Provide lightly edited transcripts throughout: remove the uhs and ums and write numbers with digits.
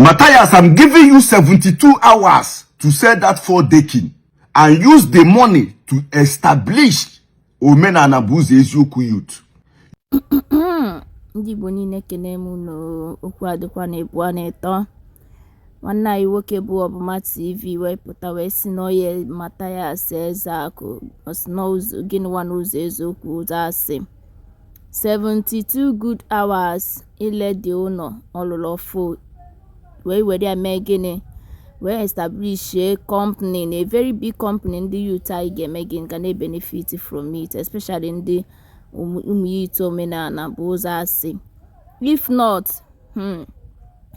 Mathias, I'm giving you 72 hours to sell that 4-decking and use the money to establish omenala buzi eziokwu youth. Ndị Igbo niile kene m n'okwu adịkwa na-ebu a na-eto. Nwanne anyị nwoke bụ Ọbụma TV wee pụta wee si na oye Mathias Ezeakụ gịnịwa n'ụzọ eziokwu ụzọ asị 72 good hours ile dị ụlọ ọlụlọ fo wee were ya mee gịnị wee establish a company, a very big company. Ndị youth anyị ga-eme gịnị ga na-benefit from it, especially ndị ụmụ youth omenala bụ ụzọ asị. If not,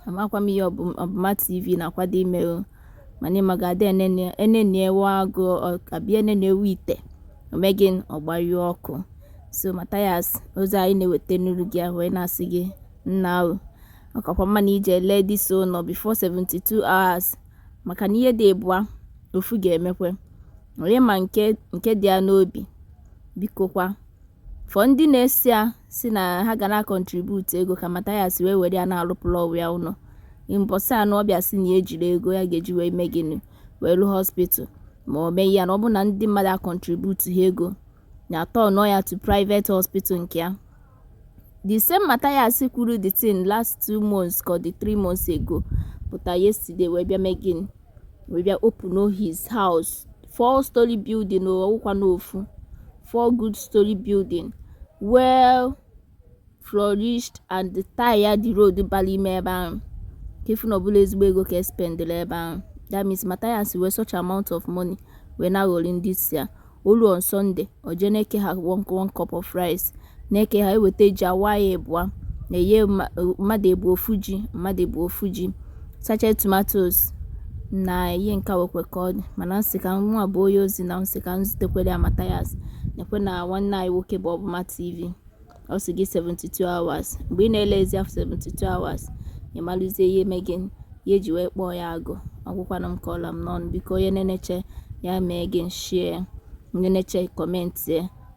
amakwa m ihe Ọbụma TV na-akwado ime mana ịmagade enenewe agụ abịa enenewe ite omegin ọgbari ọkụ. So Mathias, ozi anyị na-eweta n'uru gị wee na-asị gị nna ọkakwa mma na ije lee this ụlọ before 72 hours maka na ihe dị ebua ofu ga-emekwe onye ma nke dị ya n'obi. Biko kwa for ndị na-esi si na ha ga na contribute ego ka Mathias wee were ya na-alụpụla ọwụ ya ụlọ mbọsị anọ ọbịa si na ejiri ego ya ga-eji wee mee gịnị wee lụ hospital ma ọ mee ya na ọ bụ na ndị mmadụ a contribute ha ego na atọ nọ ya to private hospital nke ya. The same Mathias kwuru the thing last 2 months or the 3 months ago, but yesterday we bịa making we bịa open his house 4-story building ọwụkwa n'ofu 4 good story building well flourished and the tire the road bali ime ebe ahụ kefu na ọbụla ezigbo ego ka spendele ebe ahụ. That means Mathias we such amount of money we na rolling this year. Olu on Sunday ojeneke ha one cup of rice neke ha eweta ji awaye ebua na ye mmadụ ebu ofu ji sachet tomatoes na ihe nka wekwekọ mana nsị ka nwa bụ onye ozi na nsị ka nzutekwere Mathias nekwe na nwanne anyị nwoke bụ Ọbụma TV ọ sị gị 72 hours mgbe ị na-elezi after 72 hours ịmalụzie ihe megin ihe ji wee kpọọ ya agụ ọgwụkwana m kọla m n'ọnụ. Biko onye na-eneche ya mee gị share, ndị na-eche comment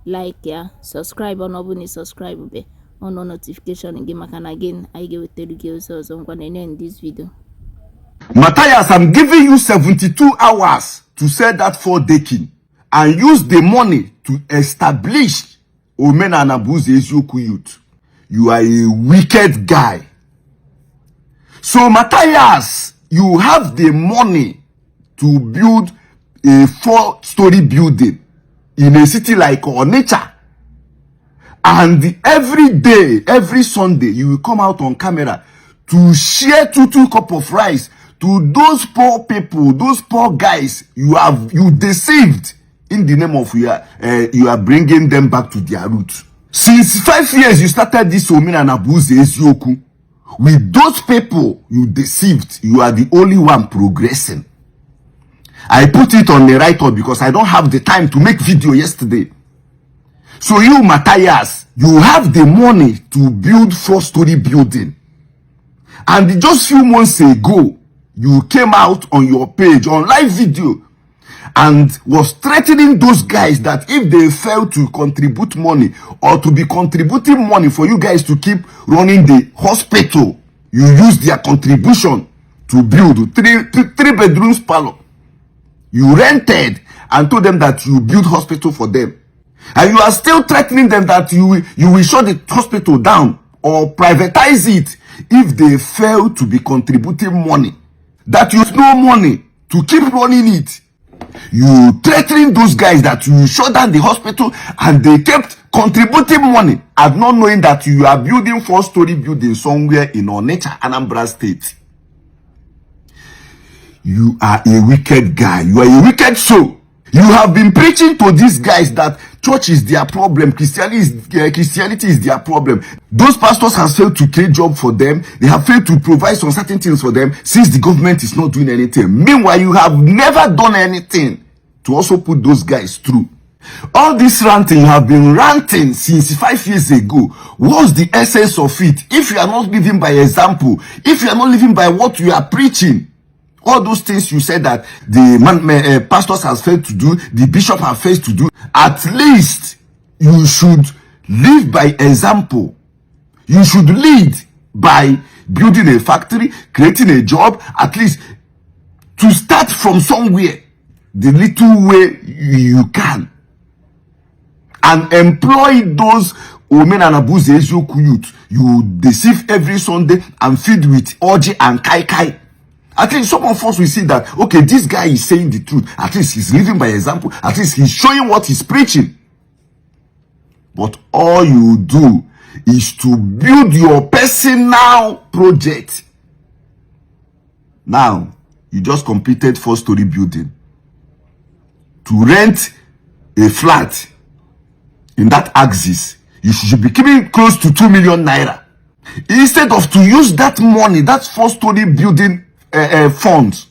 like ya, subscribe ọ bụ na subscribe be on notification gị maka na again I ga-ewetara gị ozi ọzọ ngwa na in this video. Mathias, I'm giving you 72 hours to sell that 4-decking and use the money to establish omenala buzi eziokwu youth. You are a wicked guy. So Mathias, you have the money to build a 4-story building in a city like Onitsha, and every day, every Sunday, you will come out on camera to share 2 cups of rice to those poor people, those poor guys you deceived in the name of you are bringing them back to their roots. Since 5 years you started this omenala buzi eziokwu. With those people you deceived, you are the only one progressing. I put it on the write-up because I don't have the time to make video yesterday. So you, Mathias, you have the money to build 4-story building. And just few months ago, you came out on your page, on live video, and was threatening those guys that if they fail to contribute money or to be contributing money for you guys to keep running the hospital, you use their contribution to build three bedrooms parlor. You rented and told them that you build hospital for them. And you are still threatening them that you will shut the hospital down or privatize it if they fail to be contributing money. That you have no money to keep running it. You threatening those guys that you shut down the hospital and they kept contributing money and not knowing that you are building 4-story building somewhere in Onitsha, Anambra State. You are a wicked guy. You are a wicked soul. You have been preaching to these guys that church is their problem, Christianity is their problem. Those pastors have failed to create job for them. They have failed to provide some certain things for them since the government is not doing anything. Meanwhile, you have never done anything to also put those guys through. All this ranting, you have been ranting since 5 years ago. What's the essence of it? If you are not living by example, if you are not living by what you are preaching, all those things you said that the pastors has failed to do, the bishop has failed to do, at least you should live by example. You should lead by building a factory, creating a job, at least to start from somewhere, the little way you can, and employ those women and abuse Ezioku youth you deceive every Sunday and feed with orgy and kai kai. At least some of us will see that, okay, this guy is saying the truth. At least he's living by example. At least he's showing what he's preaching. But all you do is to build your personal project. Now, you just completed 4-story building. To rent a flat in that axis, you should be keeping close to 2 million naira. Instead of to use that money, that 4-story building funds,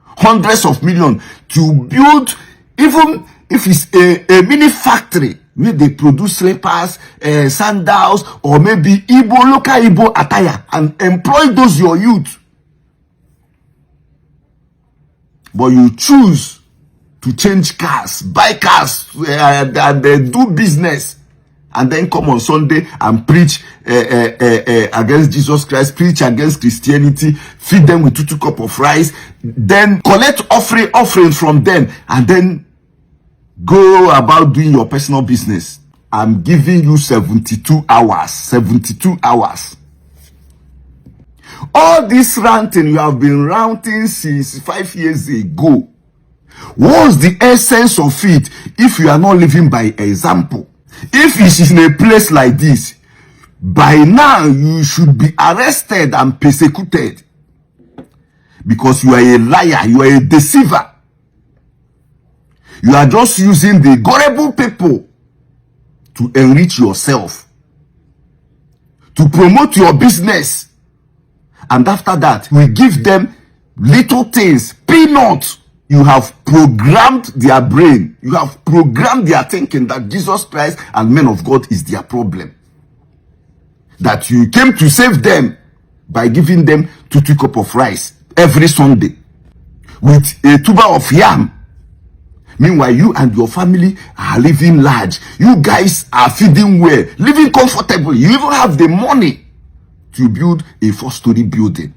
hundreds of millions, to build, even if it's a mini factory where they produce slippers, sandals, or maybe local Igbo attire, and employ those your youth. But you choose to change cars, buy cars, and do business, and then come on Sunday and preach against Jesus Christ, preach against Christianity, feed them with 2 cups of rice, then collect offering from them, and then go about doing your personal business. I'm giving you 72 hours. 72 hours. All this ranting you have been ranting since 5 years ago. What's the essence of it if you are not living by example? If it is in a place like this, by now you should be arrested and persecuted, because you are a liar, you are a deceiver. You are just using the gullible people to enrich yourself, to promote your business, and after that we give them little things, peanuts. You have programmed their brain, you have programmed their thinking that Jesus Christ and men of God is their problem, that you came to save them by giving them 2 cups of rice every Sunday with a tuber of yam. Meanwhile, you and your family are living large. You guys are feeding well, living comfortably. You even have the money to build a 4-story building.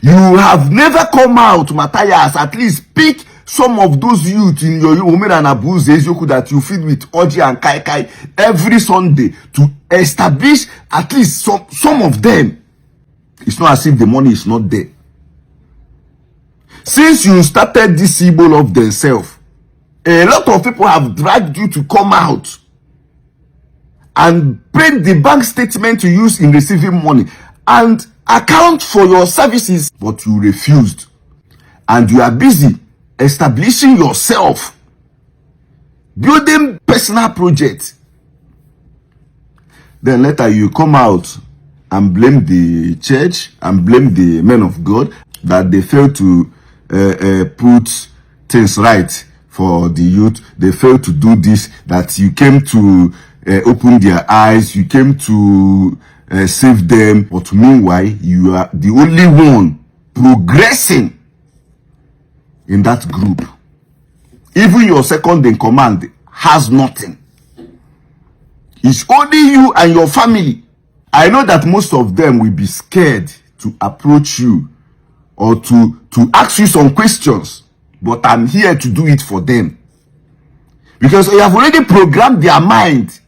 You have never come out, Mathias, at least pick some of those youth in your women and abuse Ezioku that you feed with orgy and kai kai every Sunday to establish at least some of them. It's not as if the money is not there. Since you started this symbol of themselves, a lot of people have dragged you to come out and print the bank statement you use in receiving money and account for your services, but you refused. And you are busy establishing yourself, building personal projects. Then later you come out and blame the church and blame the men of God that they failed to put things right for the youth. They failed to do this, that you came to open their eyes, you came to save them. But meanwhile, you are the only one progressing in that group. Even your second in command has nothing. It's only you and your family. I know that most of them will be scared to approach you or to ask you some questions, but I'm here to do it for them, because you have already programmed their mind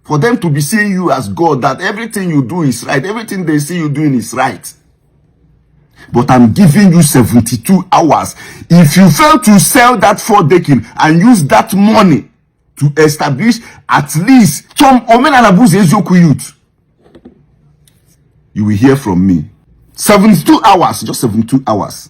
for them to be seeing you as God, that everything you do is right, everything they see you doing is right. But I'm giving you 72 hours. If you fail to sell that 4-decking and use that money to establish at least some Omen and Abuse Ezioku youth, you will hear from me. 72 hours, just 72 hours.